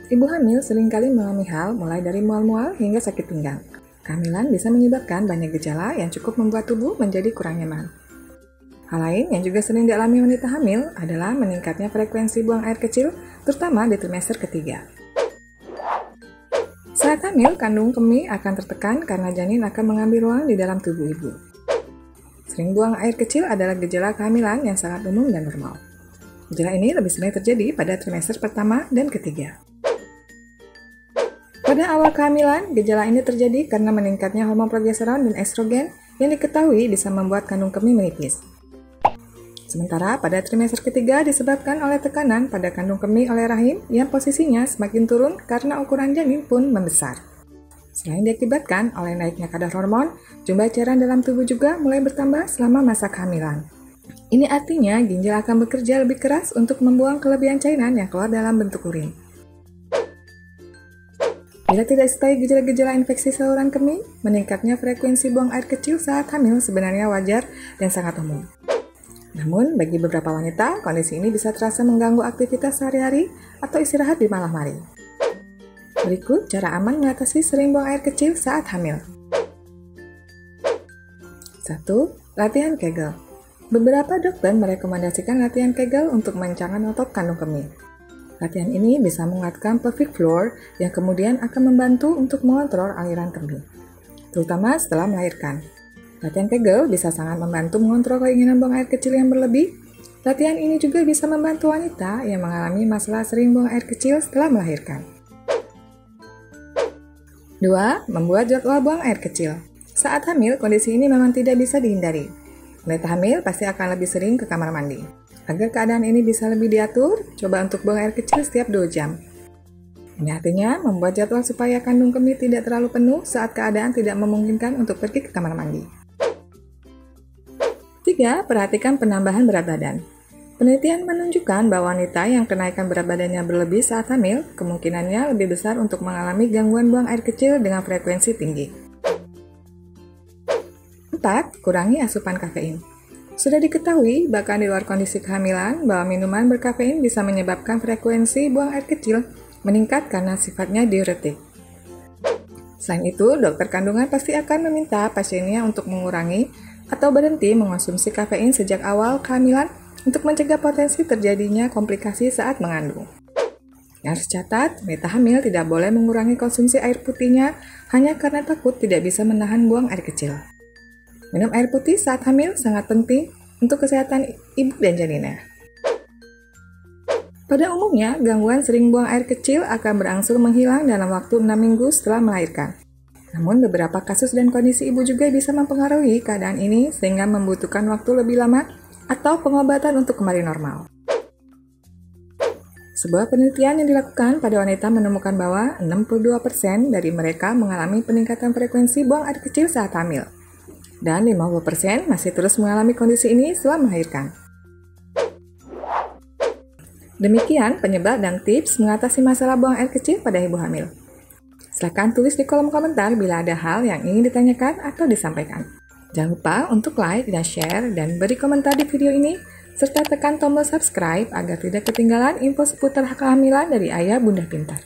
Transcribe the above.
Ibu hamil seringkali mengalami hal mulai dari mual-mual hingga sakit pinggang. Kehamilan bisa menyebabkan banyak gejala yang cukup membuat tubuh menjadi kurang nyaman. Hal lain yang juga sering dialami wanita hamil adalah meningkatnya frekuensi buang air kecil, terutama di trimester ketiga. Saat hamil, kandung kemih akan tertekan karena janin akan mengambil ruang di dalam tubuh ibu. Sering buang air kecil adalah gejala kehamilan yang sangat umum dan normal. Gejala ini lebih sering terjadi pada trimester pertama dan ketiga. Pada awal kehamilan, gejala ini terjadi karena meningkatnya hormon progesteron dan estrogen yang diketahui bisa membuat kandung kemih menipis. Sementara pada trimester ketiga disebabkan oleh tekanan pada kandung kemih oleh rahim yang posisinya semakin turun karena ukuran janin pun membesar. Selain diakibatkan oleh naiknya kadar hormon, jumlah cairan dalam tubuh juga mulai bertambah selama masa kehamilan. Ini artinya ginjal akan bekerja lebih keras untuk membuang kelebihan cairan yang keluar dalam bentuk urin. Bila tidak disertai gejala-gejala infeksi saluran kemih, meningkatnya frekuensi buang air kecil saat hamil sebenarnya wajar dan sangat umum. Namun, bagi beberapa wanita, kondisi ini bisa terasa mengganggu aktivitas sehari-hari atau istirahat di malam hari. Berikut cara aman mengatasi sering buang air kecil saat hamil. 1. Latihan Kegel. Beberapa dokter merekomendasikan latihan Kegel untuk mengencangkan otot kandung kemih. Latihan ini bisa menguatkan pelvic floor yang kemudian akan membantu untuk mengontrol aliran kemih, terutama setelah melahirkan. Latihan Kegel bisa sangat membantu mengontrol keinginan buang air kecil yang berlebih. Latihan ini juga bisa membantu wanita yang mengalami masalah sering buang air kecil setelah melahirkan. 2. Membuat jadwal buang air kecil. Saat hamil, kondisi ini memang tidak bisa dihindari. Wanita hamil pasti akan lebih sering ke kamar mandi. Agar keadaan ini bisa lebih diatur, coba untuk buang air kecil setiap 2 jam. Ini artinya membuat jadwal supaya kandung kemih tidak terlalu penuh saat keadaan tidak memungkinkan untuk pergi ke kamar mandi. 3. Perhatikan penambahan berat badan. Penelitian menunjukkan bahwa wanita yang kenaikan berat badannya berlebih saat hamil, kemungkinannya lebih besar untuk mengalami gangguan buang air kecil dengan frekuensi tinggi. 4. Kurangi asupan kafein. Sudah diketahui, bahkan di luar kondisi kehamilan, bahwa minuman berkafein bisa menyebabkan frekuensi buang air kecil meningkat karena sifatnya diuretik. Selain itu, dokter kandungan pasti akan meminta pasiennya untuk mengurangi atau berhenti mengonsumsi kafein sejak awal kehamilan untuk mencegah potensi terjadinya komplikasi saat mengandung. Yang harus dicatat, wanita hamil tidak boleh mengurangi konsumsi air putihnya hanya karena takut tidak bisa menahan buang air kecil. Minum air putih saat hamil sangat penting untuk kesehatan ibu dan janinnya. Pada umumnya, gangguan sering buang air kecil akan berangsur menghilang dalam waktu 6 minggu setelah melahirkan. Namun, beberapa kasus dan kondisi ibu juga bisa mempengaruhi keadaan ini sehingga membutuhkan waktu lebih lama atau pengobatan untuk kembali normal. Sebuah penelitian yang dilakukan pada wanita menemukan bahwa 62% dari mereka mengalami peningkatan frekuensi buang air kecil saat hamil. Dan 50% masih terus mengalami kondisi ini setelah melahirkan. Demikian penyebab dan tips mengatasi masalah buang air kecil pada ibu hamil. Silakan tulis di kolom komentar bila ada hal yang ingin ditanyakan atau disampaikan. Jangan lupa untuk like dan share dan beri komentar di video ini, serta tekan tombol subscribe agar tidak ketinggalan info seputar kehamilan dari Ayah Bunda Pintar.